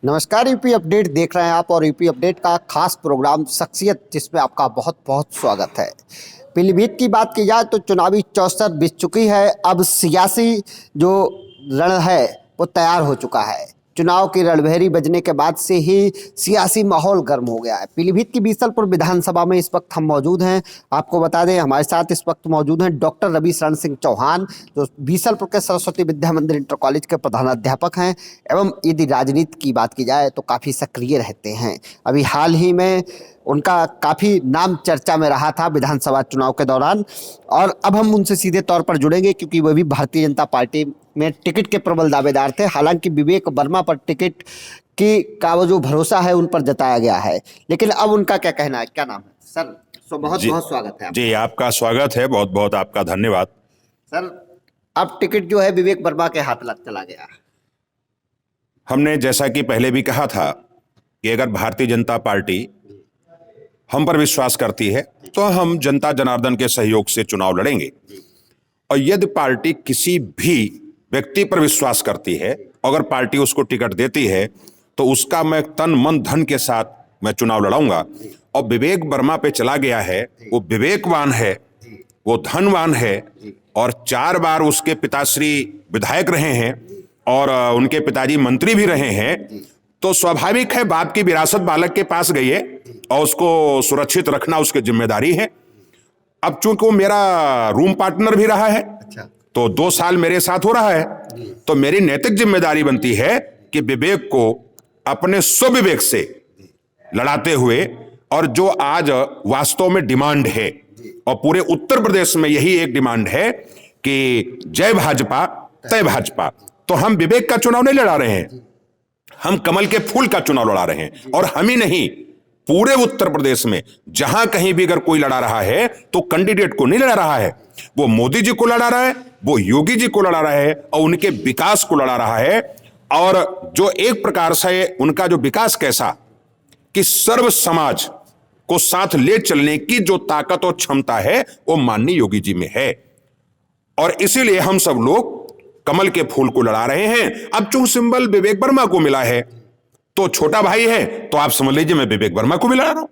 नमस्कार, UP update देख रहे हैं आप और यूपी अपडेट का खास प्रोग्राम शख्सियत, जिसमें आपका बहुत बहुत स्वागत है। पीलीभीत की बात की जाए तो चुनावी चौसर बीत चुकी है। अब सियासी जो रण है वो तैयार हो चुका है। चुनाव की रणभेरी बजने के बाद से ही सियासी माहौल गर्म हो गया है। पीलीभीत की बीसलपुर विधानसभा में इस वक्त हम मौजूद हैं। आपको बता दें, हमारे साथ इस वक्त मौजूद हैं डॉक्टर रवि शरण सिंह चौहान, जो बीसलपुर के सरस्वती विद्या मंदिर इंटर कॉलेज के प्रधानाध्यापक हैं एवं यदि राजनीति की बात की जाए तो काफ़ी सक्रिय रहते हैं। अभी हाल ही में उनका काफ़ी नाम चर्चा में रहा था विधानसभा चुनाव के दौरान, और अब हम उनसे सीधे तौर पर जुड़ेंगे क्योंकि वह भी भारतीय जनता पार्टी में टिकट के प्रबल दावेदार थे। हालांकि विवेक वर्मा पर टिकट की का वो जो भरोसा है उन पर जताया गया है, लेकिन अब उनका क्या कहना है? क्या नाम है सर? बहुत बहुत स्वागत है जी, आपका स्वागत है, बहुत बहुत आपका धन्यवाद सर। अब टिकट जो है विवेक वर्मा के हाथ लग चला गया। हमने जैसा कि पहले भी कहा था कि अगर भारतीय जनता पार्टी हम पर विश्वास करती है तो हम जनता जनार्दन के सहयोग से चुनाव लड़ेंगे, और यदि पार्टी किसी भी व्यक्ति पर विश्वास करती है, अगर पार्टी उसको टिकट देती है तो उसका मैं तन मन धन के साथ मैं चुनाव लड़ाऊंगा। और विवेक वर्मा पे चला गया है, वो विवेकवान है, वो धनवान है, और 4 बार उसके पिताश्री विधायक रहे हैं और उनके पिताजी मंत्री भी रहे हैं। तो स्वाभाविक है बाप की विरासत बालक के पास गई है और उसको सुरक्षित रखना उसकी जिम्मेदारी है। अब चूंकि वो मेरा रूम पार्टनर भी रहा है, तो 2 साल मेरे साथ हो रहा है, तो मेरी नैतिक जिम्मेदारी बनती है कि विवेक को अपने स्वविवेक से लड़ाते हुए, और जो आज वास्तव में डिमांड है और पूरे उत्तर प्रदेश में यही एक डिमांड है कि जय भाजपा तय भाजपा, तो हम विवेक का चुनाव नहीं लड़ा रहे हैं, हम कमल के फूल का चुनाव लड़ा रहे हैं। और हम ही नहीं, पूरे उत्तर प्रदेश में जहां कहीं भी अगर कोई लड़ा रहा है तो कैंडिडेट को नहीं लड़ा रहा है, वो मोदी जी को लड़ा रहा है, वो योगी जी को लड़ा रहा है और उनके विकास को लड़ा रहा है। और जो एक प्रकार से उनका जो विकास कैसा कि सर्व समाज को साथ ले चलने की जो ताकत और क्षमता है वो माननीय योगी जी में है, और इसीलिए हम सब लोग कमल के फूल को लड़ा रहे हैं। अब चूंकि सिंबल विवेक वर्मा को मिला है तो छोटा भाई है, तो आप समझ लीजिए मैं विवेक वर्मा को भी लड़ा रहा हूं।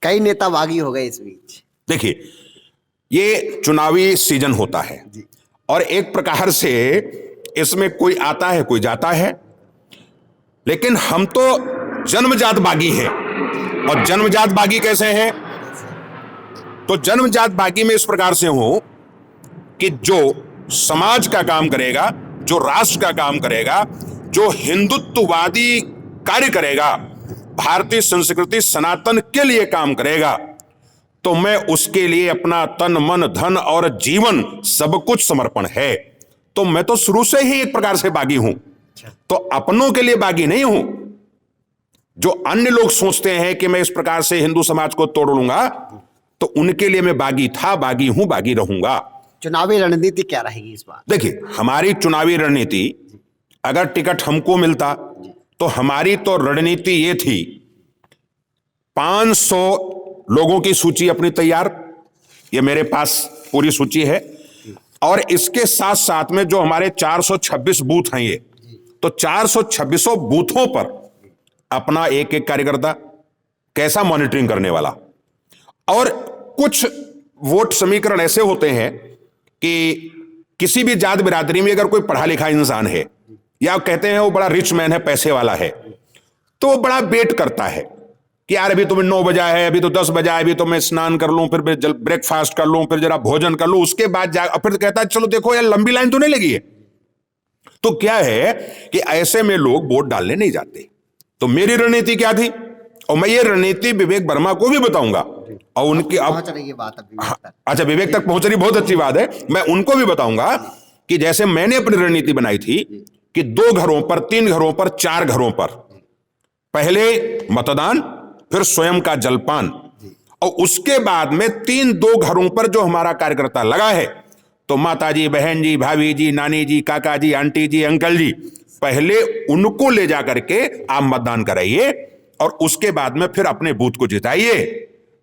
कई नेता बागी हो गए इस बीच। देखिए, ये चुनावी सीजन होता है और एक प्रकार से इसमें कोई आता है कोई जाता है, लेकिन हम तो जन्मजात बागी हैं। और जन्मजात बागी कैसे हैं? तो जन्मजात बागी में इस प्रकार से हूं कि जो समाज का काम करेगा, जो राष्ट्र का काम करेगा, जो हिंदुत्ववादी कार्य करेगा, भारतीय संस्कृति सनातन के लिए काम करेगा, तो मैं उसके लिए अपना तन मन धन और जीवन सब कुछ समर्पण है। तो मैं तो शुरू से ही एक प्रकार से बागी हूं, तो अपनों के लिए बागी नहीं हूं। जो अन्य लोग सोचते हैं कि मैं इस प्रकार से हिंदू समाज को तोड़ लूंगा, तो उनके लिए मैं बागी था, बागी हूं, बागी रहूंगा। चुनावी रणनीति क्या रहेगी इस बार? देखिए, हमारी चुनावी रणनीति, अगर टिकट हमको मिलता तो हमारी तो रणनीति ये थी, 500 लोगों की सूची अपनी तैयार, ये मेरे पास पूरी सूची है, और इसके साथ साथ में जो हमारे 426 बूथ हैं, ये तो 426 बूथों पर अपना एक एक कार्यकर्ता कैसा मॉनिटरिंग करने वाला। और कुछ वोट समीकरण ऐसे होते हैं कि किसी भी जात बिरादरी में अगर कोई पढ़ा लिखा इंसान है, या कहते हैं वो बड़ा रिच मैन है, पैसे वाला है, तो वो बड़ा वेट करता है कि यार अभी तो 9 बजा है, अभी तो 10 बजा है, अभी तो मैं स्नान कर लूं, फिर ब्रेकफास्ट कर लूं, फिर जरा भोजन कर लूं, उसके बाद फिर कहता है चलो देखो यार लंबी लाइन तो नहीं लगी है। तो क्या है कि ऐसे में लोग वोट डालने नहीं जाते। तो मेरी रणनीति क्या थी, और मैं ये रणनीति विवेक वर्मा को भी बताऊंगा, और उनकी पहुंच रही है बात अभी तक। अच्छा, विवेक तक पहुंच रही, बहुत अच्छी बात है। मैं उनको भी बताऊंगा कि जैसे मैंने अपनी रणनीति बनाई थी कि 2 घरों पर, 3 घरों पर, 4 घरों पर पहले मतदान, फिर स्वयं का जलपान, और उसके बाद में 3-2 घरों पर जो हमारा कार्यकर्ता लगा है, तो माता जी, बहन जी, भाभी जी, नानी जी, काका जी, आंटी जी, अंकल जी, पहले उनको ले जाकर के आप मतदान कराइए और उसके बाद में फिर अपने बूथ को जिताइए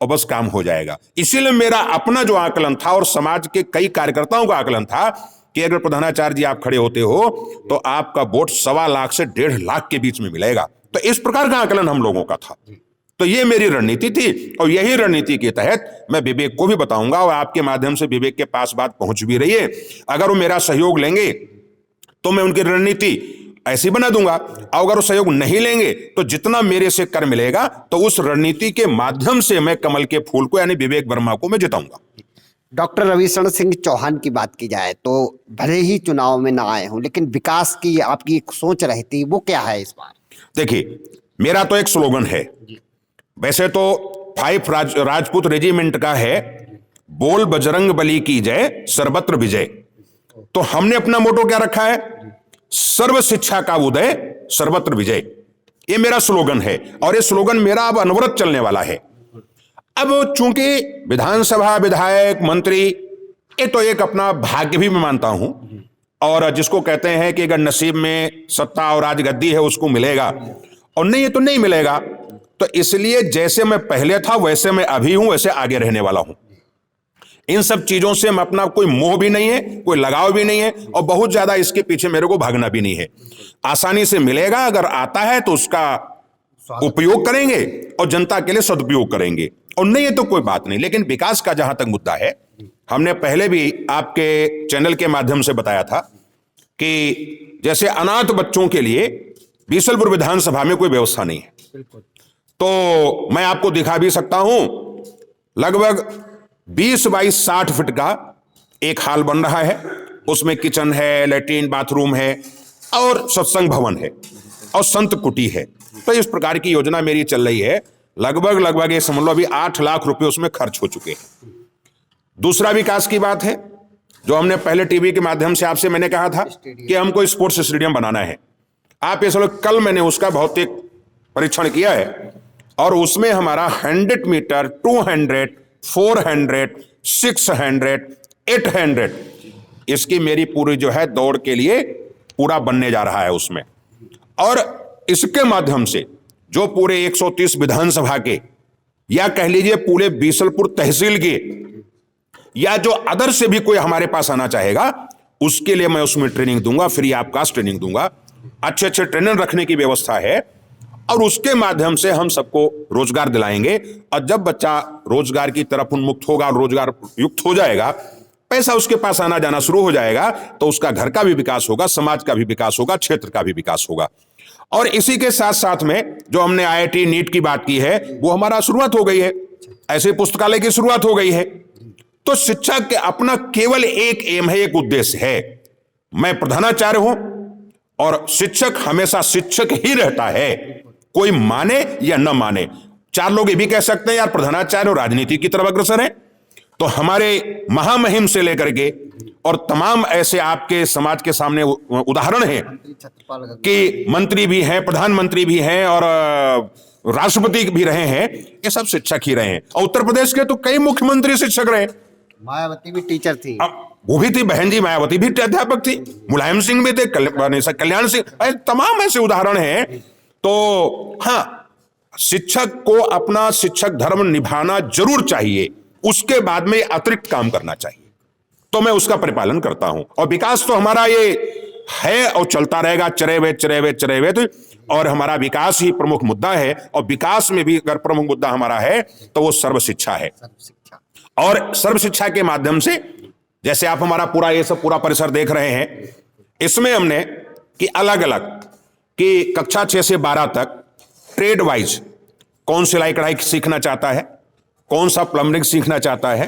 और बस काम हो जाएगा। इसीलिए मेरा अपना जो आकलन था और समाज के कई कार्यकर्ताओं का आकलन था कि अगर प्रधानाचार्य जी आप खड़े होते हो तो आपका वोट 1.25 लाख से 1.5 लाख के बीच में मिलेगा। तो इस प्रकार का आकलन हम लोगों का था। तो ये मेरी रणनीति थी और यही रणनीति के तहत मैं विवेक को भी बताऊंगा और आपके माध्यम से विवेक के पास बात पहुंच भी रही है। अगर वो मेरा सहयोग लेंगे तो मैं उनकी रणनीति ऐसी बना दूंगा, और अगर वो सहयोग नहीं लेंगे तो जितना मेरे से कर मिलेगा तो उस रणनीति के माध्यम से मैं कमल के फूल को यानी विवेक वर्मा को मैं जिताऊंगा। डॉक्टर रविशरण सिंह चौहान की बात की जाए तो भले ही चुनाव में ना आए हों, लेकिन विकास की आपकी एक सोच रहती, वो क्या है इस बार? देखिए, मेरा तो एक स्लोगन है, वैसे तो 5 राजपूत रेजिमेंट का है, बोल बजरंग बली की जय सर्वत्र विजय। तो हमने अपना मोटो क्या रखा है? सर्व शिक्षा का उदय सर्वत्र विजय। ये मेरा स्लोगन है और ये स्लोगन मेरा अब अनवरत चलने वाला है। अब चूंकि विधानसभा विधायक मंत्री ये तो एक अपना भाग्य भी मैं मानता हूं, और जिसको कहते हैं कि अगर नसीब में सत्ता और राजगद्दी है उसको मिलेगा, और नहीं है तो नहीं मिलेगा। तो इसलिए जैसे मैं पहले था वैसे मैं अभी हूं, वैसे आगे रहने वाला हूं। इन सब चीजों से मैं अपना कोई मोह भी नहीं है, कोई लगाव भी नहीं है, और बहुत ज्यादा इसके पीछे मेरे को भागना भी नहीं है। आसानी से मिलेगा, अगर आता है तो उसका उपयोग करेंगे और जनता के लिए सदुपयोग करेंगे, और नहीं है तो कोई बात नहीं। लेकिन विकास का जहां तक मुद्दा है, हमने पहले भी आपके चैनल के माध्यम से बताया था कि जैसे अनाथ बच्चों के लिए बीसलपुर विधानसभा में कोई व्यवस्था नहीं है। तो मैं आपको दिखा भी सकता हूं, लगभग 20 बाई 60 फीट का एक हाल बन रहा है, उसमें किचन है, लैट्रीन बाथरूम है और सत्संग भवन है और संत कुटी है। तो इस प्रकार की योजना मेरी चल रही है। लगभग ये समझ लो अभी 8 लाख रुपए उसमें खर्च हो चुके हैं। दूसरा विकास की बात है, जो हमने पहले टीवी के माध्यम से आपसे मैंने कहा था कि हमको स्पोर्ट्स स्टेडियम बनाना है। आप ये समझो, कल मैंने उसका भौतिक परीक्षण किया है और उसमें हमारा 100 मीटर, 200, 400, 600, 800 इसकी मेरी पूरी जो है दौड़ के लिए पूरा बनने जा रहा है उसमें। और इसके माध्यम से जो पूरे 130 विधानसभा के, या कह लीजिए पूरे बीसलपुर तहसील के, या जो अदर से भी कोई हमारे पास आना चाहेगा, उसके लिए मैं उसमें ट्रेनिंग दूंगा, फ्री ऑफ कास्ट ट्रेनिंग दूंगा। अच्छे ट्रेनर रखने की व्यवस्था है और उसके माध्यम से हम सबको रोजगार दिलाएंगे। और जब बच्चा रोजगार की तरफ उन्मुक्त होगा, रोजगार युक्त हो जाएगा, पैसा उसके पास आना जाना शुरू हो जाएगा, तो उसका घर का भी विकास होगा, समाज का भी विकास होगा, क्षेत्र का भी विकास होगा। और इसी के साथ साथ में जो हमने IIT नीट की बात की है, वो हमारा शुरुआत हो गई है, ऐसे पुस्तकालय की शुरुआत हो गई है। तो शिक्षा के अपना केवल एक एम है, एक उद्देश्य है। मैं प्रधानाचार्य हूं और शिक्षक हमेशा शिक्षक ही रहता है, कोई माने या न माने। 4 लोग ये भी कह सकते हैं यार प्रधानाचार्य और राजनीति की तरफ अग्रसर है। तो हमारे महामहिम से लेकर के और तमाम ऐसे आपके समाज के सामने उदाहरण हैं कि मंत्री भी हैं, प्रधानमंत्री भी हैं और राष्ट्रपति भी रहे हैं, ये सब शिक्षक ही रहे हैं। और उत्तर प्रदेश के तो कई मुख्यमंत्री शिक्षक रहे। मायावती भी टीचर थी, वो भी थी, बहन जी मायावती भी अध्यापक थी, मुलायम सिंह भी थे, कल्याण सिंह, तमाम ऐसे उदाहरण हैं। तो हाँ, शिक्षक को अपना शिक्षक धर्म निभाना जरूर चाहिए, उसके बाद में अतिरिक्त काम करना चाहिए। तो मैं उसका परिपालन करता हूं और विकास तो हमारा ये है और चलता रहेगा, चरेवे। तो और हमारा विकास ही प्रमुख मुद्दा है, और विकास में भी अगर प्रमुख मुद्दा हमारा है तो वो सर्व शिक्षा है। और सर्व शिक्षा के माध्यम से जैसे आप हमारा पूरा ये सब पूरा परिसर देख रहे हैं, इसमें हमने कि अलग अलग कि कक्षा 6 से 12 तक ट्रेड वाइज कौन सिलाई कढ़ाई सीखना चाहता है, कौन सा प्लम्बिंग सीखना चाहता है,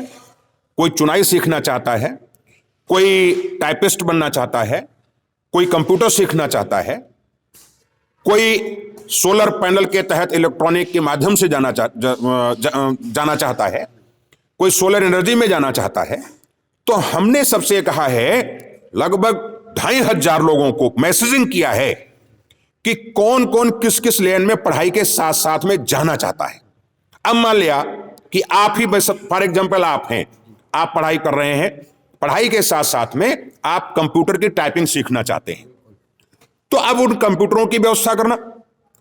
कोई चुनाई सीखना चाहता है, कोई टाइपिस्ट बनना चाहता है, कोई कंप्यूटर सीखना चाहता है, कोई सोलर पैनल के तहत इलेक्ट्रॉनिक के माध्यम से जाना चाहता है, कोई सोलर एनर्जी में जाना चाहता है। तो हमने सबसे कहा है, लगभग 2500 लोगों को मैसेजिंग किया है कि कौन कौन किस किस लेन में पढ़ाई के साथ साथ में जाना चाहता है। अब मान लिया कि आप ही, फॉर एग्जाम्पल आप हैं, आप पढ़ाई कर रहे हैं, पढ़ाई के साथ साथ में आप कंप्यूटर की टाइपिंग सीखना चाहते हैं, तो अब उन कंप्यूटरों की व्यवस्था करना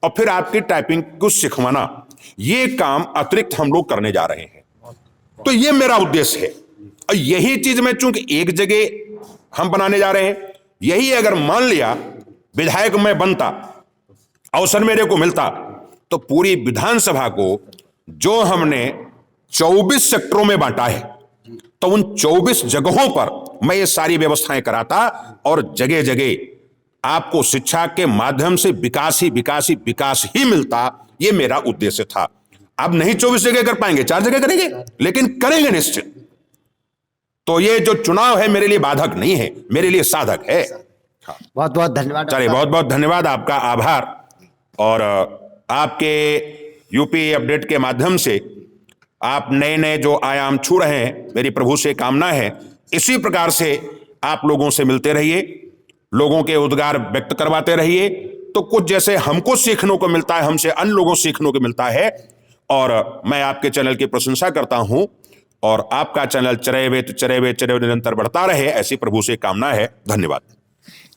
और फिर आपकी टाइपिंग को सिखवाना, ये काम अतिरिक्त हम लोग करने जा रहे हैं। तो ये मेरा उद्देश्य है और यही चीज में चूंकि एक जगह हम बनाने जा रहे हैं, यही अगर मान लिया विधायक मैं बनता अवसर मेरे को मिलता तो पूरी विधानसभा को जो हमने 24 सेक्टरों में बांटा है, तो उन 24 जगहों पर मैं ये सारी व्यवस्थाएं कराता और जगह जगह आपको शिक्षा के माध्यम से विकास ही मिलता। ये मेरा उद्देश्य था। अब नहीं 24 जगह कर पाएंगे, 4 जगह करेंगे, लेकिन करेंगे निश्चित। तो ये जो चुनाव है मेरे लिए बाधक नहीं है, मेरे लिए साधक है। बहुत बहुत धन्यवाद। चलिए, बहुत बहुत धन्यवाद, आपका आभार। और आपके यूपी अपडेट के माध्यम से आप नए नए जो आयाम छू रहे हैं, मेरी प्रभु से कामना है इसी प्रकार से आप लोगों से मिलते रहिए, लोगों के उद्गार व्यक्त करवाते रहिए। तो कुछ जैसे हमको सीखने को मिलता है, हमसे अन्य लोगों सीखने को मिलता है। और मैं आपके चैनल की प्रशंसा करता हूं और आपका चैनल चरैवे निरंतर बढ़ता रहे, ऐसी प्रभु से कामना है। धन्यवाद।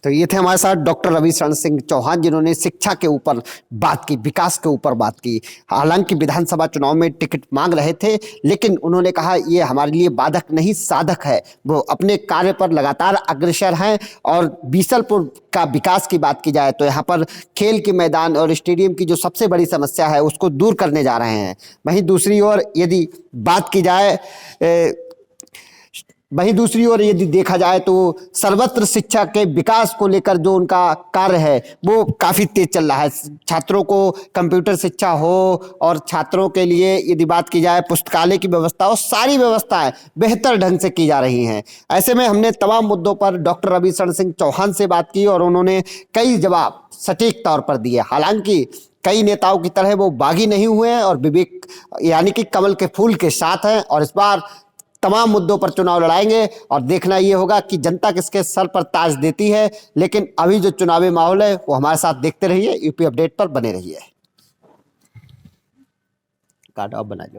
तो ये थे हमारे साथ डॉक्टर रवि शरण सिंह चौहान, जिन्होंने शिक्षा के ऊपर बात की, विकास के ऊपर बात की। हालांकि विधानसभा चुनाव में टिकट मांग रहे थे, लेकिन उन्होंने कहा ये हमारे लिए बाधक नहीं साधक है। वो अपने कार्य पर लगातार अग्रसर हैं। और बीसलपुर का विकास की बात की जाए तो यहाँ पर खेल के मैदान और स्टेडियम की जो सबसे बड़ी समस्या है उसको दूर करने जा रहे हैं। वहीं दूसरी ओर यदि बात की जाए यदि देखा जाए तो सर्वत्र शिक्षा के विकास को लेकर जो उनका कार्य है वो काफ़ी तेज चल रहा है। छात्रों को कंप्यूटर शिक्षा हो और छात्रों के लिए यदि बात की जाए पुस्तकालय की व्यवस्था हो, सारी व्यवस्थाएं बेहतर ढंग से की जा रही हैं। ऐसे में हमने तमाम मुद्दों पर डॉक्टर रवि शरण सिंह चौहान से बात की और उन्होंने कई जवाब सटीक तौर पर दिए। हालांकि कई नेताओं की तरह वो बागी नहीं हुए हैं और विवेक यानी कि कमल के फूल के साथ हैं और इस बार तमाम मुद्दों पर चुनाव लड़ाएंगे। और देखना ये होगा कि जनता किसके सर पर ताज देती है। लेकिन अभी जो चुनावी माहौल है वो हमारे साथ देखते रहिए, यूपी अपडेट पर बने रहिए। कार्ड आप बना लो।